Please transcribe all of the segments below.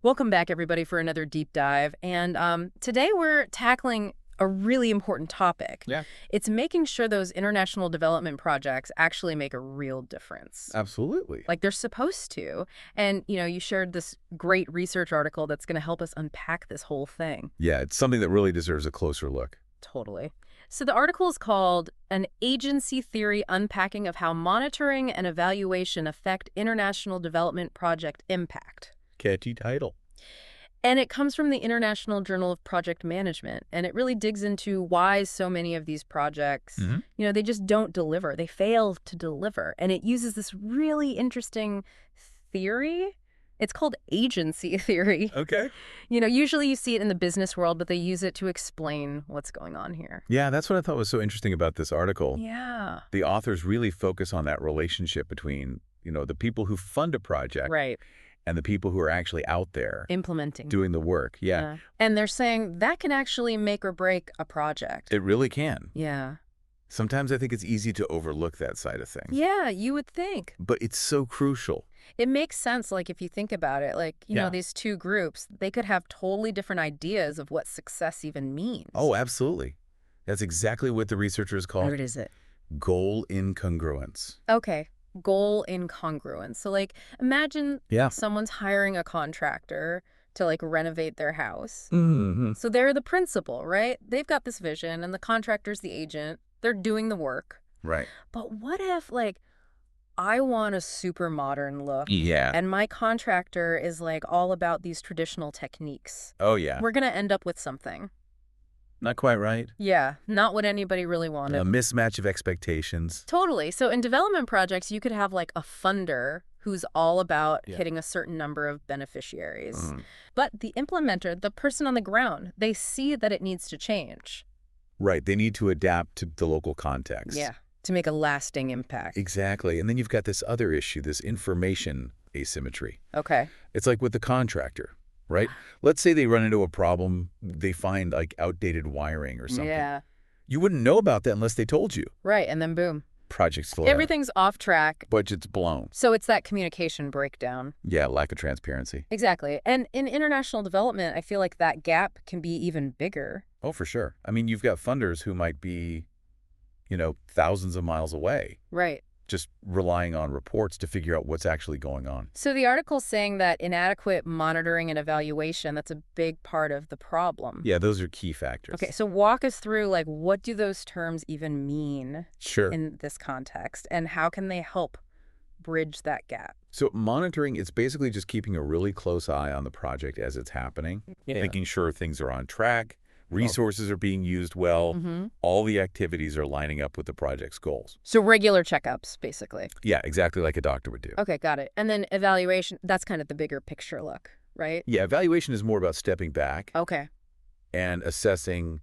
Welcome back, everybody, for another deep dive. And today we're tackling a really important topic. Yeah, It's making sure those international development projects actually make a real difference. absolutely. Like they're supposed to. And, you shared this great research article that's going to help us unpack this whole thing. Yeah, it's something that really deserves a closer look. Totally. So the article is called An Agency Theory Unpacking of How Monitoring and Evaluation Affect International Development Project Impact. Catchy title. And it comes from the International Journal of Project Management, and it really digs into why so many of these projects, they just don't deliver. They fail to deliver. And it uses this really interesting theory. It's called agency theory. Okay. Usually you see it in the business world, but they use it to explain what's going on here. Yeah, that's what I thought was so interesting about this article. Yeah. The authors really focus on that relationship between, the people who fund a project Right. and the people who are actually out there Implementing. doing the work. Yeah, And they're saying that can actually make or break a project. it really can. Yeah. Sometimes I think it's easy to overlook that side of things. Yeah, you would think. But it's so crucial. It makes sense, like, if you think about it, like, Yeah. these two groups, they could have totally different ideas of what success even means. Oh, absolutely. That's exactly what the researchers call What is it? goal incongruence. Okay, goal incongruence. So, like, imagine Yeah. someone's hiring a contractor to, like, renovate their house. Mm-hmm. So they're the principal, right? They've got this vision, and the contractor's the agent. They're doing the work. Right. But what if, like, I want a super modern look, Yeah. and my contractor is, like, all about these traditional techniques? Oh, yeah. We're going to end up with something. Not quite right. Yeah, not what anybody really A wanted. mismatch of expectations. Totally. So in development projects, you could have, like, a funder who's all about Yeah. hitting a certain number of beneficiaries. Mm. But the implementer, the person on the ground, they see that it needs to change. Right. They need to adapt to the local context. Yeah, to make a lasting impact. Exactly. And then you've got this other issue, this information asymmetry. Okay. It's like with the contractor, right? Let's say they run into a problem, they find like outdated wiring or something. Yeah, You wouldn't know about that unless they told you. right. And then boom, Project's slow down. everything's off track. Budget's blown. So it's that communication breakdown. Yeah, lack of transparency. Exactly. And in international development, I feel like that gap can be even bigger. Oh, for sure. I mean, you've got funders who might be, thousands of miles away, Right. just relying on reports to figure out what's actually going on. So the article's saying that inadequate monitoring and evaluation, that's a big part of the problem. Yeah, those are key factors. Okay, so walk us through, like, what do those terms even mean Sure. in this context, and how can they help bridge that gap? So monitoring is basically just keeping a really close eye on the project as it's happening, making sure things are on track, resources are being used well, all the activities are lining up with the project's goals. So regular checkups, basically. Yeah, exactly like a doctor would do. Okay, got it. And then evaluation, that's kind of the bigger picture look, right? Yeah, evaluation is more about stepping back Okay. and assessing,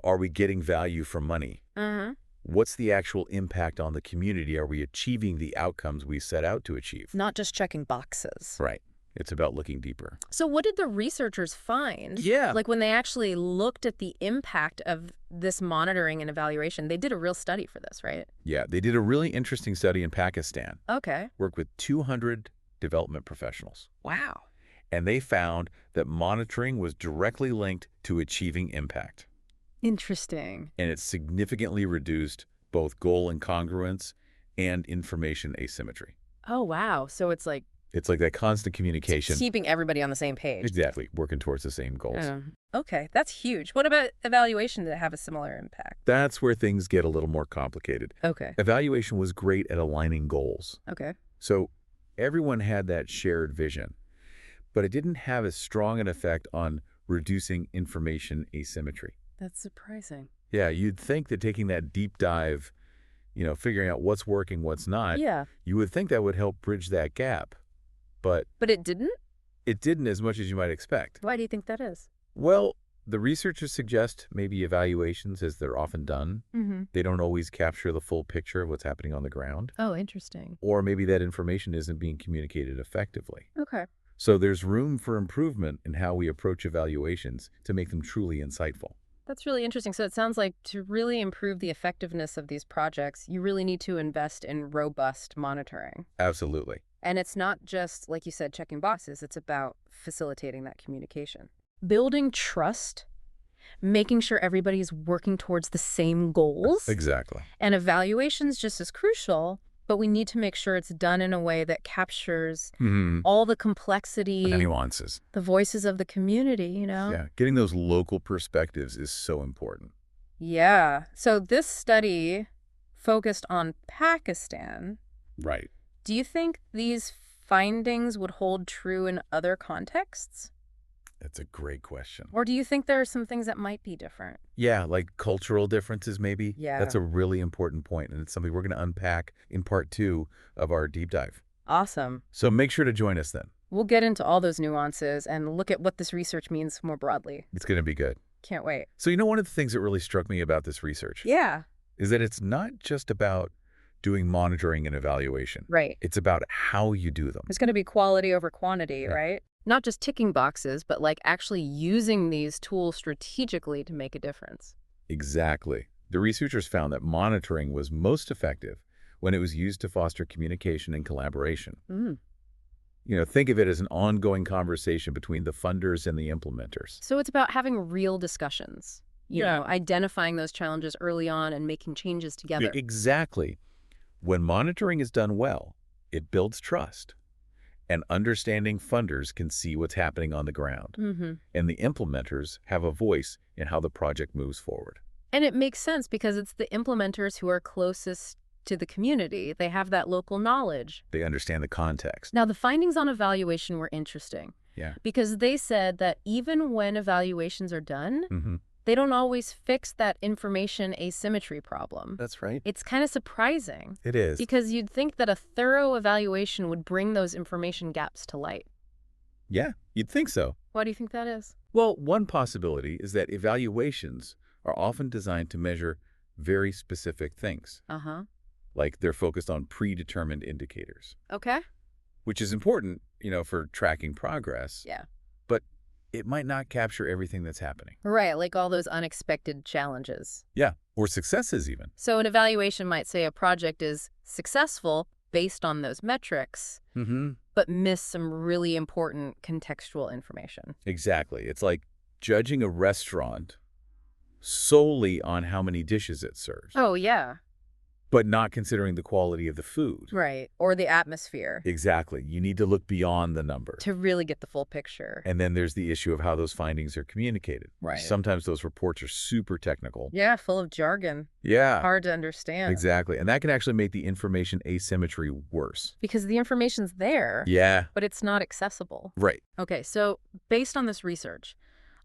are we getting value for money? Uh-huh. What's the actual impact on the community? Are we achieving the outcomes we set out to achieve? Not just checking boxes. Right. It's about looking deeper. So what did the researchers find? Yeah. Like when they actually looked at the impact of this monitoring and evaluation, they did a real study for this, right? Yeah, they did a really interesting study in Pakistan, Okay. worked with 200 development professionals, Wow. and they found that monitoring was directly linked to achieving impact, Interesting. and it significantly reduced both goal incongruence and information asymmetry. Oh, wow. So it's like It's like that constant communication. keeping everybody on the same page. Exactly, working towards the same goals. Okay, that's huge. What about evaluation? Did it have a similar impact? That's where things get a little more complicated. Okay. Evaluation was great at aligning goals. Okay. So everyone had that shared vision, but it didn't have as strong an effect on reducing information asymmetry. That's surprising. Yeah, you'd think that taking that deep dive, figuring out what's working, what's not, Yeah. you would think that would help bridge that gap. But But it didn't? it didn't as much as you might expect. Why do you think that is? Well, the researchers suggest maybe evaluations, as they're often done, Mm-hmm. they don't always capture the full picture of what's happening on the ground. Oh, interesting. Or maybe that information isn't being communicated effectively. Okay. So there's room for improvement in how we approach evaluations to make them truly insightful. That's really interesting. So it sounds like to really improve the effectiveness of these projects, you really need to invest in robust monitoring. Absolutely. And it's not just, like you said, checking boxes. It's about facilitating that communication. Building trust, making sure everybody's working towards the same goals. Exactly. And evaluation's just as crucial, but we need to make sure it's done in a way that captures all the complexity, the nuances, the voices of the community, you know? Yeah, getting those local perspectives is so important. Yeah. So this study focused on Pakistan. Right. Do you think these findings would hold true in other contexts? That's a great question. Or do you think there are some things that might be different? Yeah, like cultural differences maybe. Yeah. That's a really important point, and it's something we're going to unpack in part 2 of our deep dive. Awesome. So make sure to join us then. We'll get into all those nuances and look at what this research means more broadly. It's going to be good. Can't wait. So one of the things that really struck me about this research is that it's not just about doing monitoring and evaluation. Right. It's about how you do them. It's going to be quality over quantity, right? Not just ticking boxes, but like actually using these tools strategically to make a difference. Exactly. The researchers found that monitoring was most effective when it was used to foster communication and collaboration. Think of it as an ongoing conversation between the funders and the implementers. So it's about having real discussions, you know, identifying those challenges early on and making changes together. Exactly. When monitoring is done well, it builds trust. And understanding funders can see what's happening on the ground. And the implementers have a voice in how the project moves forward. And it makes sense because it's the implementers who are closest to the community. They have that local knowledge. They understand the context. Now, the findings on evaluation were interesting. Yeah. Because they said that even when evaluations are done, they don't always fix that information asymmetry problem. That's right. It's kind of surprising. It is. Because you'd think that a thorough evaluation would bring those information gaps to light. Yeah, you'd think so. Why do you think that is? Well, one possibility is that evaluations are often designed to measure very specific things. Like they're focused on predetermined indicators. Okay. Which is important, for tracking progress. Yeah. But it might not capture everything that's happening. Right, like all those unexpected challenges. Yeah, or successes even. So an evaluation might say a project is successful based on those metrics, but miss some really important contextual information. Exactly. It's like judging a restaurant solely on how many dishes it serves. Oh, yeah. But not considering the quality of the food. Right, or the atmosphere. Exactly. You need to look beyond the number. To really get the full picture. And then there's the issue of how those findings are communicated. Right. Sometimes those reports are super technical. Yeah, full of jargon. Yeah. Hard to understand. Exactly. And that can actually make the information asymmetry worse. Because the information's there. Yeah. But it's not accessible. Right. Okay, so based on this research,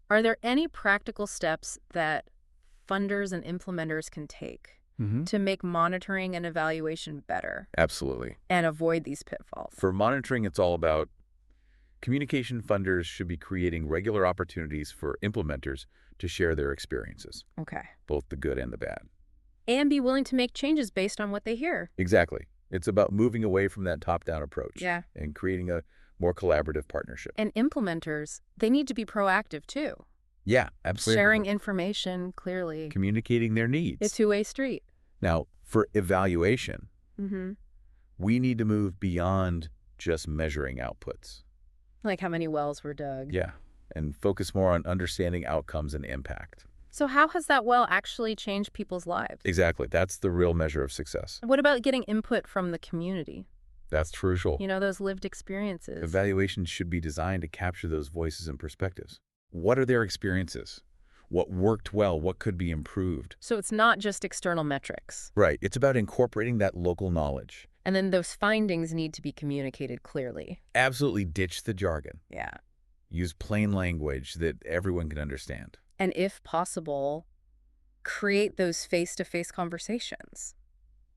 are there any practical steps that funders and implementers can take to make monitoring and evaluation better? Absolutely. And avoid these pitfalls? For monitoring, it's all about communication. Funders should be creating regular opportunities for implementers to share their experiences. Okay. Both the good and the bad. And be willing to make changes based on what they hear. Exactly. It's about moving away from that top-down approach. Yeah. And creating a more collaborative partnership. And implementers, they need to be proactive too. Yeah, absolutely. Sharing information clearly. Communicating their needs. It's a two-way street. Now, for evaluation, we need to move beyond just measuring outputs. Like how many wells were dug. Yeah, and focus more on understanding outcomes and impact. So how has that well actually changed people's lives? Exactly. That's the real measure of success. What about getting input from the community? That's crucial. Those lived experiences. Evaluations should be designed to capture those voices and perspectives. What are their experiences? What worked well? What could be improved? So it's not just external metrics. Right. It's about incorporating that local knowledge. And then those findings need to be communicated clearly. Absolutely ditch the jargon. Yeah. Use plain language that everyone can understand. And if possible, create those face-to-face conversations.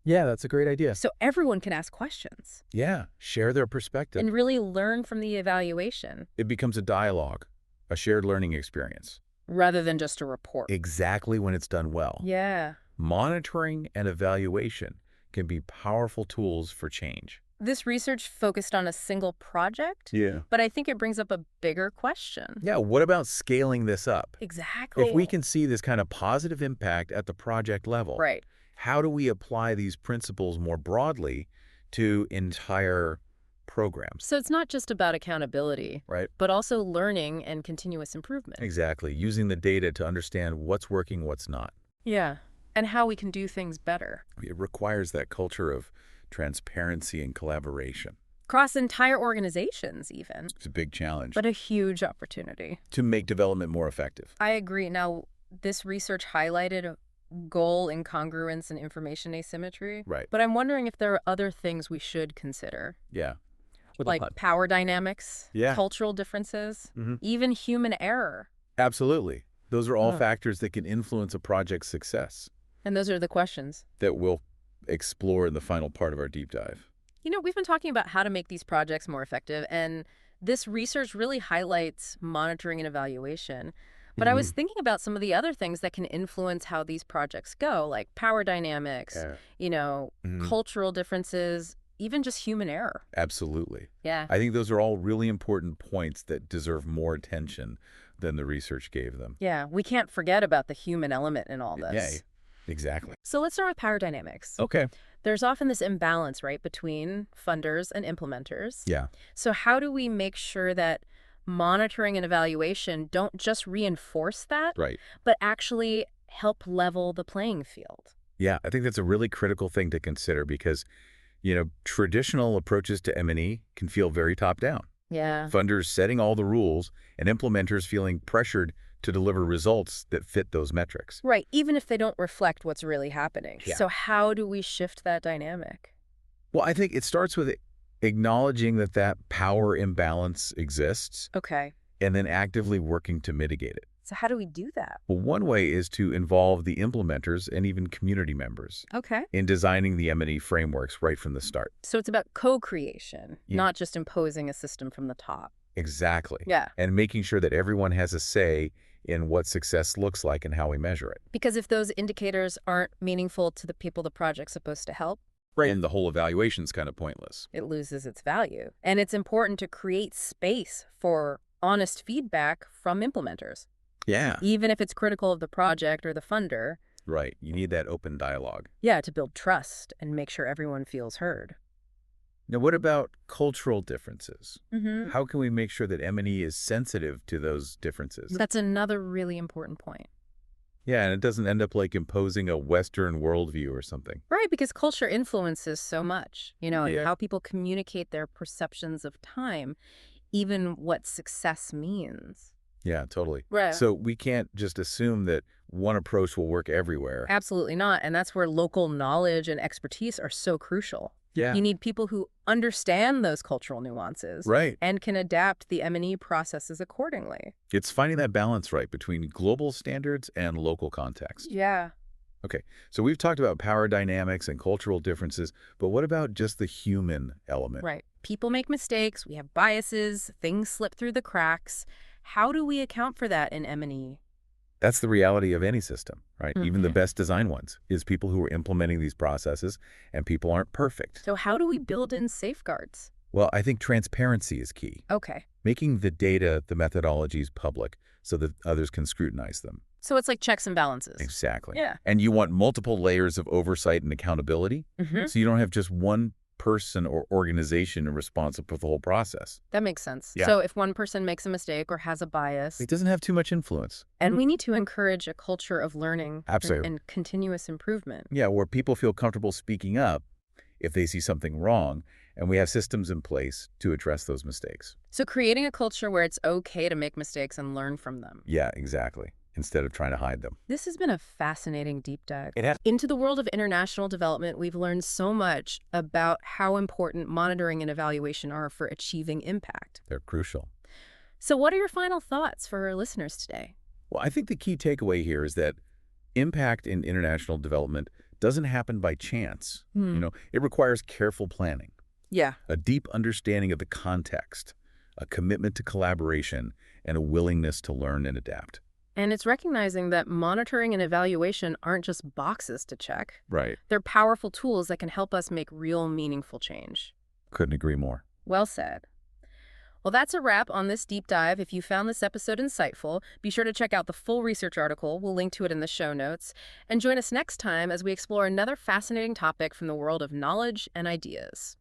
Yeah, that's a great idea. So everyone can ask questions. Yeah, share their perspective. And really learn from the evaluation. It becomes a dialogue, a shared learning experience. Rather than just a report. Exactly when it's done well. Yeah. Monitoring and evaluation can be powerful tools for change. this research focused on a single project, Yeah. but I think it brings up a bigger question. Yeah, what about scaling this up? Exactly. If we can see this kind of positive impact at the project level, Right. how do we apply these principles more broadly to entire programs? So it's not just about accountability, Right? but also learning and continuous improvement. Exactly. Using the data to understand what's working, what's not. Yeah. And how we can do things better. It requires that culture of transparency and collaboration. Across entire organizations, even. It's a big challenge But a huge opportunity. to make development more effective. I agree. Now, this research highlighted goal incongruence and information asymmetry. Right. But I'm wondering if there are other things we should consider. Yeah. Like power dynamics, Yeah. cultural differences, Mhm. even human error. Absolutely. Those are all Huh. factors that can influence a project's success And those are the questions. that we'll explore in the final part of our deep dive. You know, we've been talking about how to make these projects more effective, and this research really highlights monitoring and evaluation. But I was thinking about some of the other things that can influence how these projects go, like power dynamics, cultural differences, even just human error. Absolutely. Yeah. I think those are all really important points that deserve more attention than the research gave them. Yeah, we can't forget about the human element in all this. Yeah, exactly. So let's start with power dynamics. Okay. There's often this imbalance, right, between funders and implementers. Yeah. So how do we make sure that monitoring and evaluation don't just reinforce that, Right. but actually help level the playing field? Yeah, I think that's a really critical thing to consider because, traditional approaches to M&E can feel very top-down. Yeah. Funders setting all the rules and implementers feeling pressured to deliver results that fit those metrics. Right, even if they don't reflect what's really happening. Yeah. So how do we shift that dynamic? Well, I think it starts with acknowledging that power imbalance exists Okay. and then actively working to mitigate it. So how do we do that? Well, one way is to involve the implementers and even community members Okay. in designing the M&E frameworks right from the start. So it's about co-creation, Yeah. not just imposing a system from the top. Exactly. Yeah. And making sure that everyone has a say in what success looks like and how we measure it. Because if those indicators aren't meaningful to the people the project's supposed to help, And the whole evaluation's kind of pointless. it loses its value. And it's important to create space for honest feedback from implementers, Yeah. even if it's critical of the project or the funder. Right. You need that open dialogue. Yeah, to build trust and make sure everyone feels heard. Now, what about cultural differences? Mm-hmm. How can we make sure that M&E is sensitive to those differences? That's another really important point. Yeah, and it doesn't end up like imposing a Western worldview or something. Right, because culture influences so much, and Yeah. how people communicate their perceptions of time, even what success means. Yeah, totally. Right. So we can't just assume that one approach will work everywhere. Absolutely not. And that's where local knowledge and expertise are so crucial. Yeah. You need people who understand those cultural nuances Right. and can adapt the M&E processes accordingly. It's finding that balance right between global standards and local context. Yeah. Okay, so we've talked about power dynamics and cultural differences, but what about just the human element? Right. People make mistakes. We have biases. Things slip through the cracks. How do we account for that in M&E? That's the reality of any system, right? Even the Mhm. best designed ones is people who are implementing these processes, and people aren't perfect. So how do we build in safeguards? Well, I think transparency is key. Okay. Making the data, the methodologies public so that others can scrutinize them. So it's like checks and balances. Exactly. Yeah. And you want multiple layers of oversight and accountability, Mm-hmm. so you don't have just one person or organization responsible for the whole process. That makes sense. Yeah. So if one person makes a mistake or has a bias, It doesn't have too much influence. and we need to encourage a culture of learning Absolutely. and continuous improvement. Yeah, where people feel comfortable speaking up if they see something wrong, and we have systems in place to address those mistakes. So creating a culture where it's okay to make mistakes and learn from them. Yeah, exactly. Instead of trying to hide them. This has been a fascinating deep dive. It has. Into the world of international development, we've learned so much about how important monitoring and evaluation are for achieving impact. They're crucial. So what are your final thoughts for our listeners today? Well, I think the key takeaway here is that impact in international development doesn't happen by chance. It requires careful planning, Yeah. a deep understanding of the context, a commitment to collaboration, and a willingness to learn and adapt. And it's recognizing that monitoring and evaluation aren't just boxes to check. Right. They're powerful tools that can help us make real, meaningful change. Couldn't agree more. Well said. Well, that's a wrap on this deep dive. If you found this episode insightful, be sure to check out the full research article. We'll link to it in the show notes. And join us next time as we explore another fascinating topic from the world of knowledge and ideas.